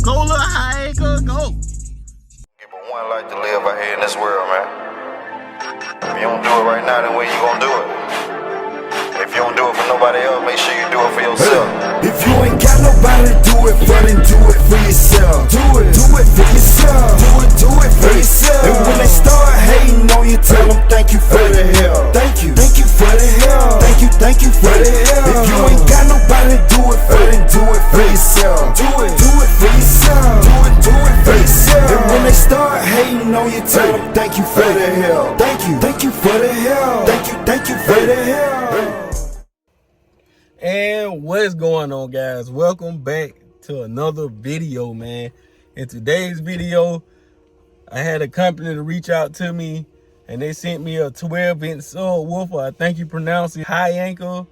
Go, little HIYANKA, go. But one life to live out here in this world, man. If you don't do it right now, then when you gonna do it? If you don't do it for nobody else, make sure you do it for yourself. If you ain't got nobody to do it for, then do it for yourself. Do it for yourself. Do it for yourself. And when they start hating on you, tell them thank you for the help. Thank you for the help. Thank you for the help. If you ain't got nobody to do it for, then do it for yourself. Do it for yourself. Do it for yourself. And when they start hating on you, tell them thank you for the help. Thank you for the help. Thank you for the help. And what's going on, guys? Welcome back to another video, man. In today's video, I had a company to reach out to me and they sent me a 12-inch subwoofer. I think you pronounce it HIYANKA.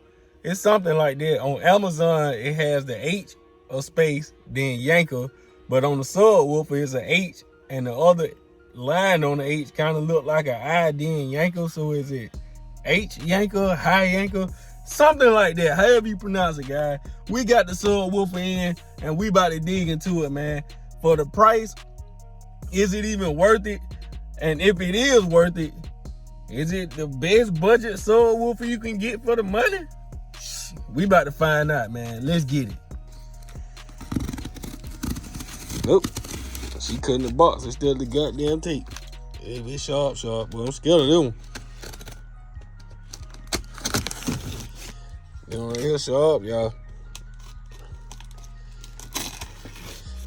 It's something like that. On Amazon, it has the H of space, then Yanka. But on the subwoofer, it's an H, and the other line on the H kind of look like an I, then Yanka. So is it HIYANKA, HIYANKA? Something like that, however you pronounce it, guys. We got the subwoofer in, and we about to dig into it, man. For the price, is it even worth it? And if it is worth it, is it the best budget subwoofer you can get for the money? We about to find out, man. Let's get it. Nope. She cutting the box instead of the goddamn tape. Yeah, it's sharp, but I'm scared of them. They don't real sharp, y'all.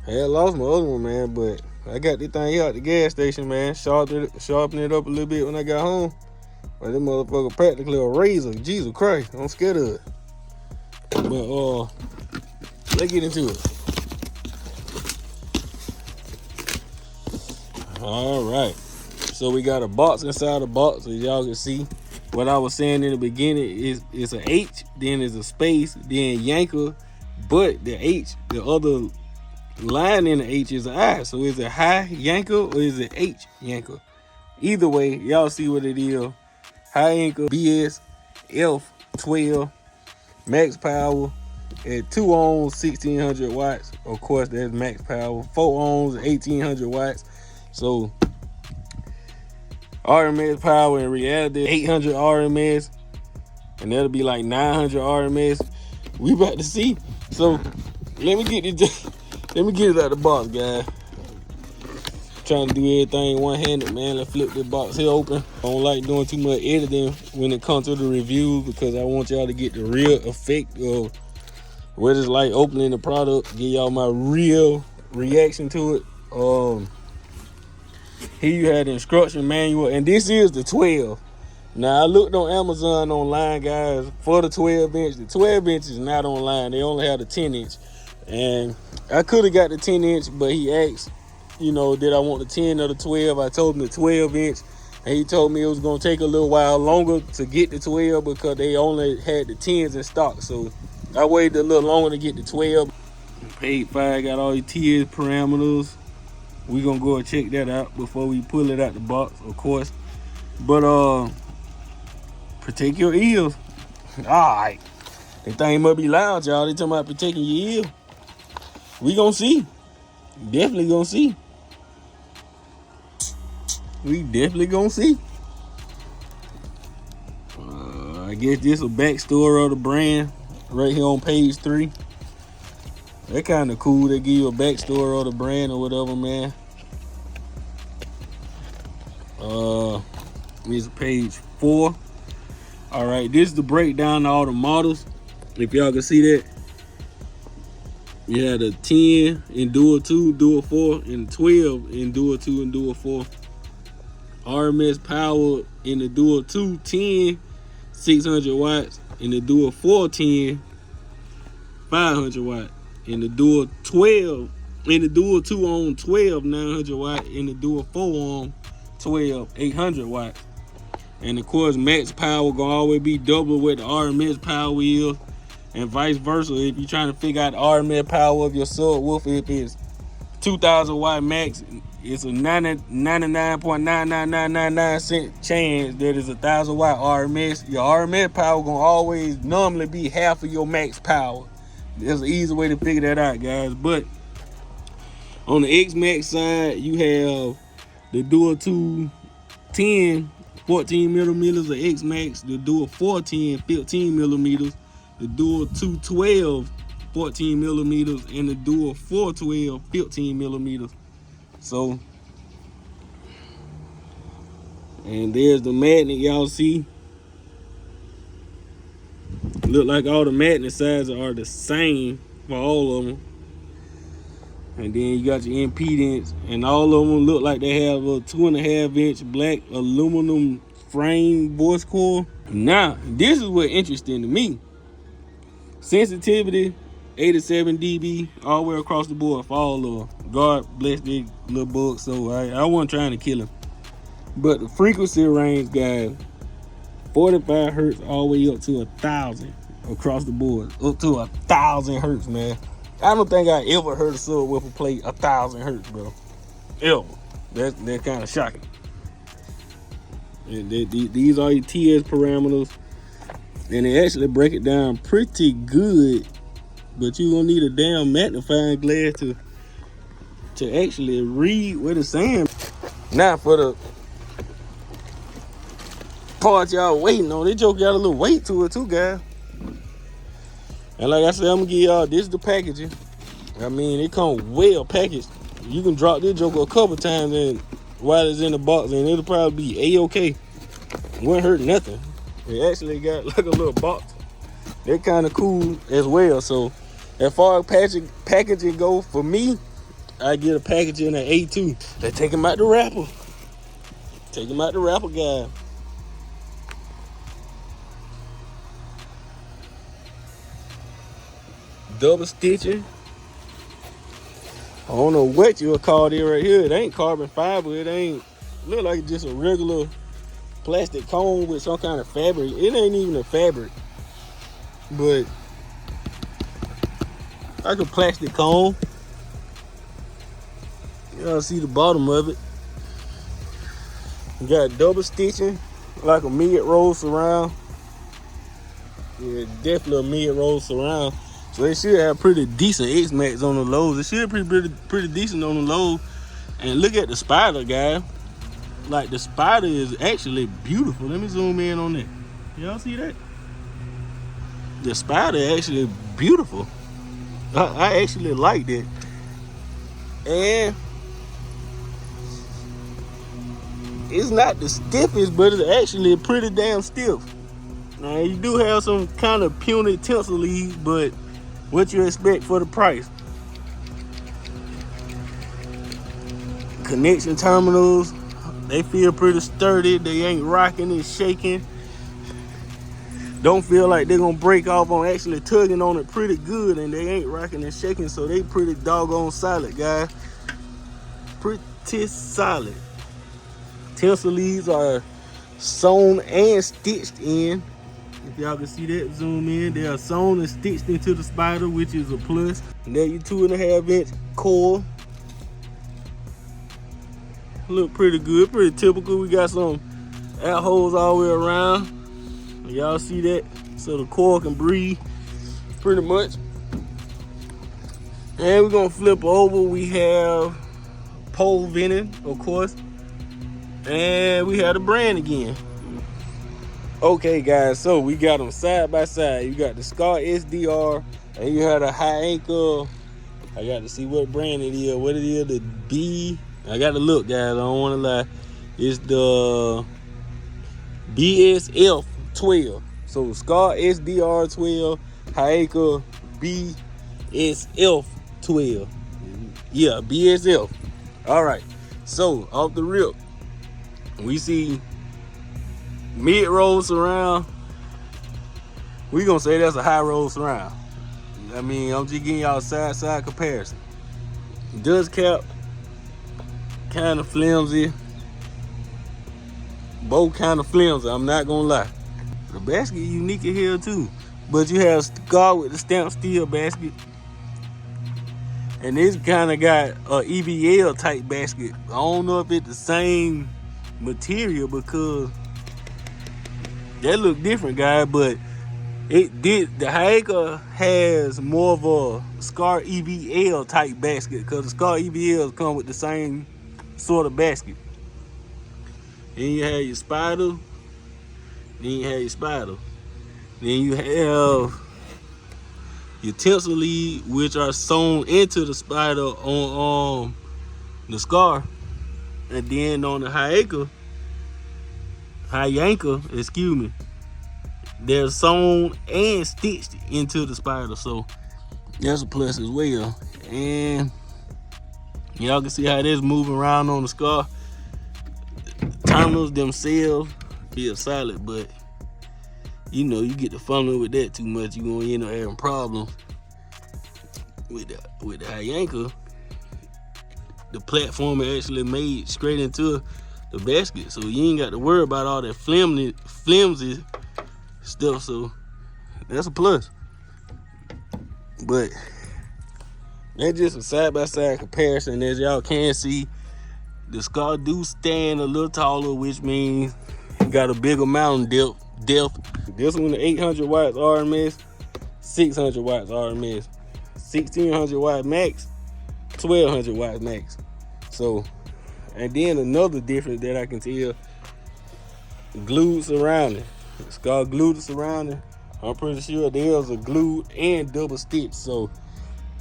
I had lost my other one, man, but I got this thing here at the gas station, man. Sharpen it up a little bit when I got home. But this motherfucker practically a razor. Jesus Christ, I'm scared of it. But let's get into it. All right. So we got a box inside the box, as y'all can see. What I was saying in the beginning is an H, then is a space, then Yanka, but the H, the other line in the H is an I. So is it HIYANKA or is it HIYANKA? Either way, y'all see what it is. HIYANKA BS F12 max power at 2 ohms, 1600 watts. Of course, that's max power. 4 ohms, 1800 watts. So RMS power in reality 800 RMS, and that'll be like 900 RMS. We about to see. So let me get it out of the box, guys. Trying to do everything one-handed, man. Let's flip the box here open. I don't like doing too much editing when it comes to the review because I want y'all to get the real effect of what it's like opening the product. Give y'all my real reaction to it. Here you have the instruction manual, and this is the 12. Now, I looked on Amazon online, guys, for the 12-inch. The 12-inch is not online. They only have the 10-inch. And I could have got the 10-inch, but he asked, you know, did I want the 10 or the 12? I told him the 12-inch, and he told me it was going to take a little while longer to get the 12 because they only had the 10s in stock. So I waited a little longer to get the 12. Paid $5, got all your TS parameters. We're gonna go and check that out before we pull it out the box, of course. But protect your ears. Alright. That thing must be loud, y'all. They talking about protecting your ear. We gonna see. Definitely gonna see. We definitely gonna see. I guess this is a backstory of the brand right here on page 3. That kind of cool. They give you a backstory of the brand or whatever, man. This is page 4. All right, this is the breakdown of all the models. If y'all can see that, you had a 10 in Dual 2, Dual 4, and 12 in Dual 2 and Dual 4. RMS power in the Dual 2, 10, 600 watts. In the Dual 4, 10, 500 watts. In the Dual 12, in the Dual 2 ohm 12, 900 watt. In the Dual 4 ohm 12, 800 watt. And of course, max power gonna always be double what the RMS power is, and vice versa. If you're trying to figure out the RMS power of your subwoofer, if it's 2,000 watt max, it's a 99.99999% chance that it's 1,000 watt RMS. Your RMS power gonna always normally be half of your max power. There's an easy way to figure that out, guys. But On the X-Max side, you have the Dual 210 14 millimeters of X-Max, the Dual 410 15 millimeters, the Dual 212 14 millimeters, and the Dual 412 15 millimeters. So, and there's the magnet y'all see. Look like all the magnet sizes are the same for all of them. And then you got your impedance, and all of them look like they have a 2.5-inch black aluminum frame voice coil. Now, this is what's interesting to me. Sensitivity, 87 dB, all the way across the board for all of them. God bless this little bug, so I wasn't trying to kill him. But the frequency range, guys, 45 hertz all the way up to 1,000 across the board. Up to 1,000 hertz, man. I don't think I ever heard a subwoofer play 1,000 hertz, bro. Ever. That's kind of shocking. And these are your TS parameters, and they actually break it down pretty good. But you're gonna need a damn magnifying glass to actually read what it's saying. Now for the part y'all waiting on, this joke got a little weight to it too, guys. And like I said, I'm gonna give y'all this the packaging. I mean, it comes well packaged. You can drop this joker a couple times and while it's in the box, and it'll probably be A-okay. Won't hurt nothing. It actually got like a little box. They're kind of cool as well. So as far as packaging go, for me, I get a package in an A2. They take them out the wrapper. Take them out the wrapper, guys. Double stitching. I don't know what you would call it right here. It ain't carbon fiber. It ain't, look like just a regular plastic cone with some kind of fabric. It ain't even a fabric, but like a plastic cone. Y'all see the bottom of it. You got double stitching, like a mid-roll surround. Yeah, definitely a mid-roll surround. So they should have pretty decent X-Max on the lows. It should be pretty decent on the low. And look at the spider, guy. Like, the spider is actually beautiful. Let me zoom in on that. Y'all see that? The spider actually beautiful. I actually like that. And it's not the stiffest, but it's actually pretty damn stiff. Now, you do have some kind of puny tensor leads, but what you expect for the price? Connection terminals, they feel pretty sturdy. They ain't rocking and shaking. Don't feel like they're gonna break off on actually tugging on it pretty good, and they ain't rocking and shaking, so they pretty doggone solid, guys. Pretty solid. Tensor leads are sewn and stitched in. If y'all can see that, zoom in. They are sewn and stitched into the spider, which is a plus. And there your 2.5-inch coil. Look pretty good, pretty typical. We got some air holes all the way around. Y'all see that? So the coil can breathe pretty much. And we're gonna flip over. We have pole venting, of course. And we have the brand again. Okay, guys, so we got them side by side. You got the Scar SDR, and you have the HIYANKA. I got to see what brand it is. What it is, the B. I got to look, guys. I don't want to lie. It's the BSF 12. So Scar SDR 12, HIYANKA BSF 12. Yeah, BSF. All right. So off the rip, we see mid-roll surround. We gonna say that's a high-roll surround. I mean, I'm just giving y'all side comparison. Dust cap, kind of flimsy. Both kind of flimsy, I'm not gonna lie. The basket unique in here too. But you have Scar with the stamped steel basket. And this kind of got a EVL type basket. I don't know if it's the same material because that look different, guys, but The HIYANKA has more of a SCAR EVL type basket because the SCAR EVLs come with the same sort of basket. Then you have your spider. Then you have your tensor lead, which are sewn into the spider on the SCAR. And then on the HIYANKA, excuse me, they're sewn and stitched into the spider, so that's a plus as well. And y'all can see how this moving around on the SCAR. Terminals themselves feel solid, but you know, you get to fumbling with that too much, you're gonna end up having problems. With the HIYANKA, the platform is actually made straight into the basket, so you ain't got to worry about all that flimsy stuff, so that's a plus. But that's just a side-by-side comparison. As y'all can see, the SCAR do stand a little taller, which means it got a bigger mounting depth. This one, the 800 watts RMS, 600 watts RMS, 1600 watt max, 1200 watts max. So, and then another difference that I can tell, glued surrounding. SCAR glued surrounding. I'm pretty sure theirs are glued and double stitched. So,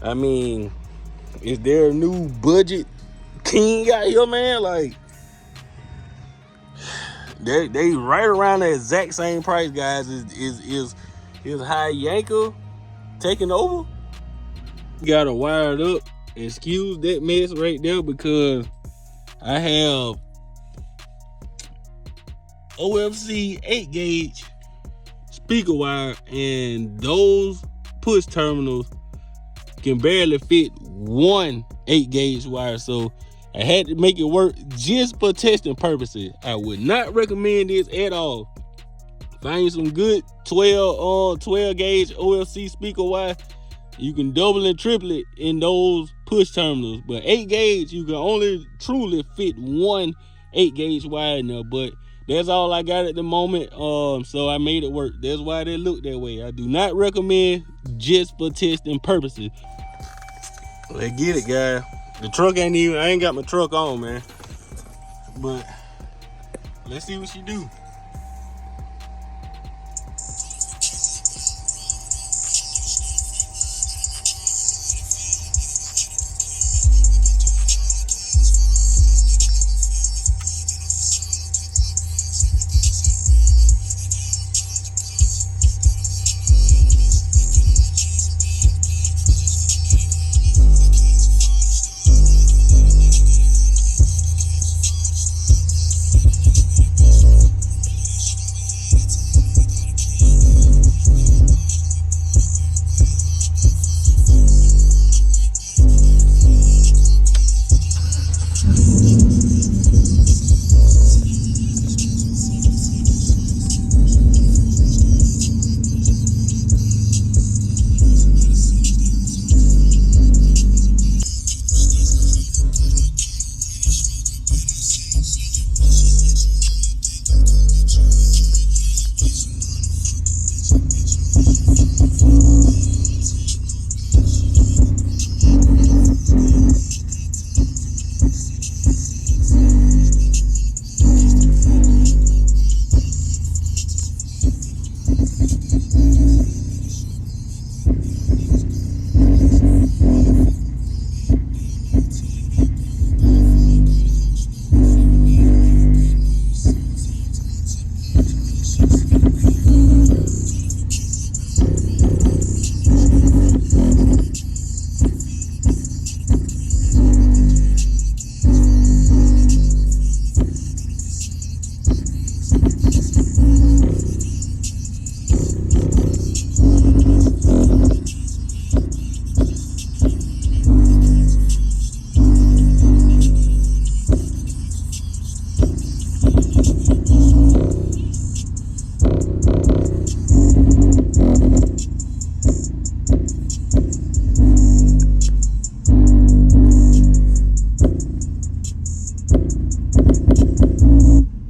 I mean, is there a new budget king out here, man? Like, they right around the exact same price, guys. Is HIYANKA taking over? Got to wire it up. Excuse that mess right there, because I have OFC 8 gauge speaker wire, and those push terminals can barely fit one 8 gauge wire, so I had to make it work just for testing purposes. I would not recommend this at all. Find some good 12 gauge OFC speaker wire. You can double and triple it in those push terminals, but 8 gauge, you can only truly fit one 8 gauge wire in there. But that's all I got at the moment, so I made it work. That's why they look that way. I do not recommend just for testing purposes. Let's get it, guys. The truck I ain't got my truck on, man, but let's see what she do.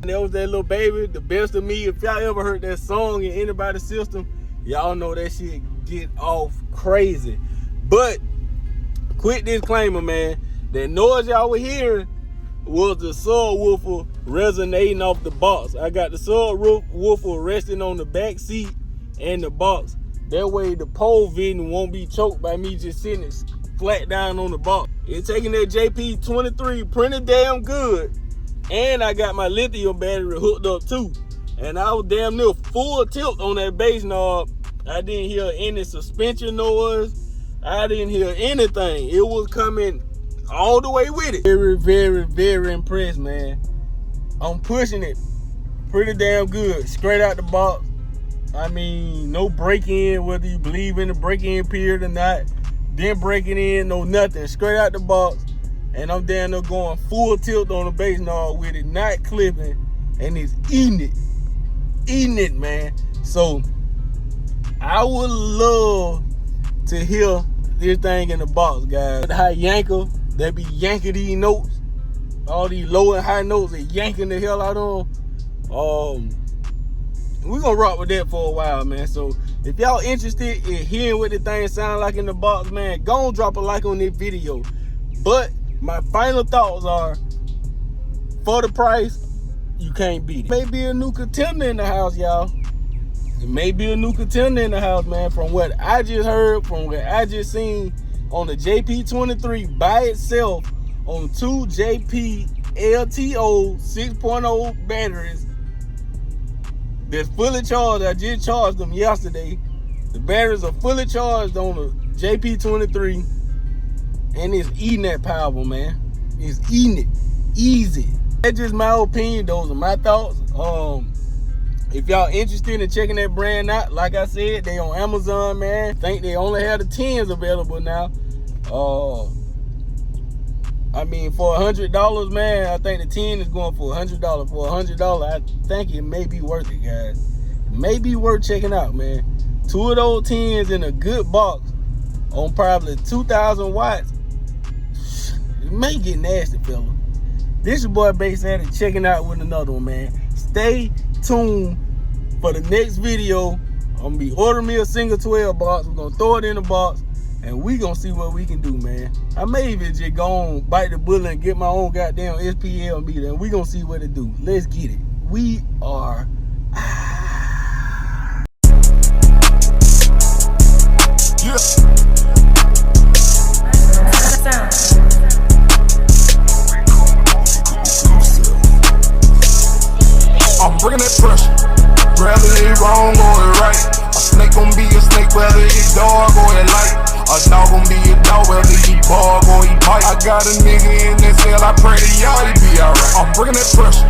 That was that little baby, The Best of Me. If y'all ever heard that song in anybody's system, Y'all know that shit get off crazy. But quick disclaimer, man, that noise y'all were hearing was the subwoofer resonating off the box. I got the subwoofer resting on the back seat and the box. That way the pole vision won't be choked by me just sitting it flat down on the box. It's taking that JP23 pretty damn good. And I got my lithium battery hooked up too. And I was damn near full tilt on that bass knob. I didn't hear any suspension noise. I didn't hear anything. It was coming all the way with it. Very, very, very impressed, man. I'm pushing it pretty damn good. Straight out the box. I mean, no break-in, whether you believe in the break-in period or not. Didn't break it in, no nothing. Straight out the box. And I'm down there going full tilt on the bass knob with it, not clipping. And it's eating it. Eating it, man. So, I would love to hear this thing in the box, guys. The HIYANKA, that be yanking these notes. All these low and high notes, they yanking the hell out of them. We're gonna rock with that for a while, man. So if y'all interested in hearing what the thing sound like in the box, man, go and drop a like on this video. But my final thoughts are, for the price, you can't beat it. Maybe a new contender in the house, y'all. It may be a new contender in the house, man. From what I just heard, from what I just seen on the JP23 by itself on 2 JP LTO 6.0 batteries that's fully charged. I just charged them yesterday. The batteries are fully charged on the JP23 and it's eating that power, man. It's eating it easy. That's just my opinion. Those are my thoughts. If y'all interested in checking that brand out, like I said, they on Amazon, man. I think they only have the 10s available now. I mean, for $100, man, I think the 10 is going for $100. For $100, I think it may be worth it, guys. It may be worth checking out, man. 2 of those 10s in a good box on probably 2,000 watts. It may get nasty, fella. This your boy Bass Addict checking out with another one, man. Stay tuned for the next video. I'm gonna be ordering me a single 12 box. We're gonna throw it in the box and we gonna see what we can do, man. I may even just go on, bite the bullet and get my own goddamn SPL meter and we gonna see what it do. Let's get it. We are I'm bringing that pressure, whether it wrong or it right. A snake gon' be a snake, whether it dark or it light. A dog gon' be a dog, whether he bark or he bite. I got a nigga in that cell, I pray to y'all he be alright. I'm bringing that pressure.